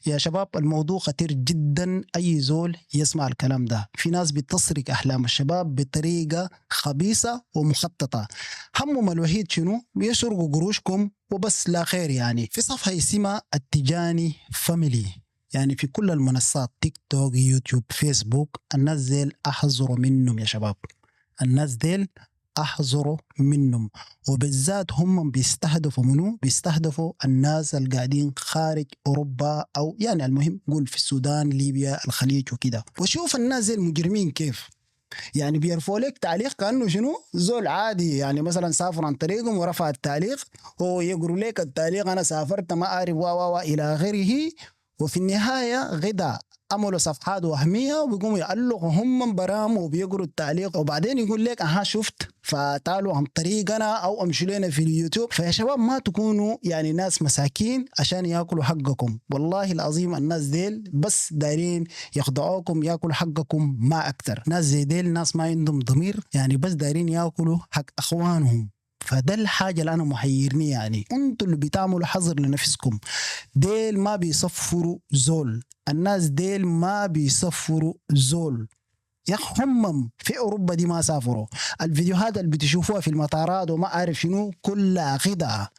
يا شباب الموضوع خطير جدا. أي زول يسمع الكلام ده، في ناس بتسرق أحلام الشباب بطريقة خبيثة ومخططة. همهم الوحيد شنو؟ بيسرقوا قروشكم وبس، لا خير. يعني في صفحة اسمها التجاني فاميلي، يعني في كل المنصات تيك توك يوتيوب فيسبوك. الناس ديل أحذروا منهم يا شباب، الناس ديل احذروا منهم. وبالذات هم بيستهدفوا منو؟ بيستهدفوا الناس اللي قاعدين خارج اوروبا، او يعني المهم قول في السودان ليبيا الخليج وكده. وشوف الناس زي المجرمين كيف يعني بيرفعوا لك تعليق كانه شنو زول عادي، يعني مثلا سافر عن طريقهم ورفع التعليق ويقروا لك التعليق انا سافرت ما اعرف الى اخره. وفي النهايه غدا عملوا صفحات وهميه وبيقوموا يعلقوا هم برامج وبيقروا التعليق، وبعدين يقول لك اها شفت فتعالوا عن طريقنا او امشوا لنا في اليوتيوب. فيا شباب ما تكونوا يعني ناس مساكين عشان ياكلوا حقكم. والله العظيم الناس ديل بس دايرين يخضعوكم ياكلوا حقكم ما اكتر. ناس زي ديل ناس ما عندهم ضمير، يعني بس دايرين ياكلوا حق اخوانهم. فده الحاجة اللي أنا محيرني، يعني أنتوا اللي بتعملوا حظر لنفسكم. ديل ما بيصفروا زول، الناس ديل ما بيصفروا زول. يا أخ هم في أوروبا دي ما سافروا. الفيديوهات اللي بتشوفوها في المطارات وما أعرف شنو كلها خدعة.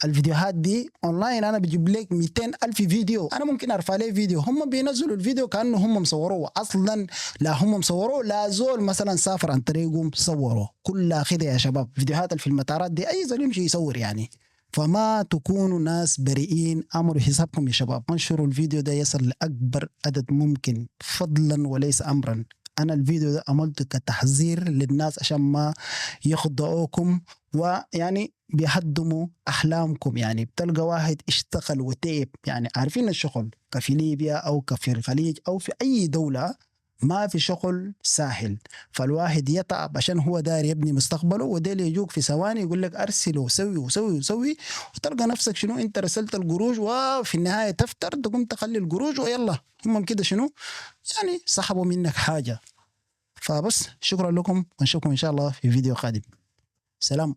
الفيديوهات دي اونلاين انا بجيب لك 200 الف فيديو، انا ممكن ارفع لي فيديو هم بينزلوا الفيديو كانه هم مصوروه اصلا. لا هم مصوروه لا زول مثلا سافر عن طريقهم صوروه. كلها خدعه يا شباب. فيديوهات اللي في المطارات دي اي زول يمشي يصور يعني. فما تكونوا ناس بريئين، امروا حسابكم يا شباب. انشروا الفيديو ده يصل لاكبر عدد ممكن فضلا وليس امرا. انا الفيديو ده عملته كتحذير للناس عشان ما يخدعوكم ويعني بيهدموا احلامكم. يعني بتلقى واحد اشتغل وتعب، يعني عارفين الشغل كفي ليبيا او كفي الخليج او في اي دوله ما في شغل سهل. فالواحد يتعب عشان هو داير يبني مستقبله، وديل يجوك في ثواني يقول لك ارسل وسوي وسوي وسوي، وتلقى نفسك شنو انت رسلت القروش وفي النهايه تفتر تقوم تخلي القروش ويلا هم كده شنو يعني سحبوا منك حاجه. فبس شكرا لكم ونشوفكم ان شاء الله في فيديو قادم. سلام.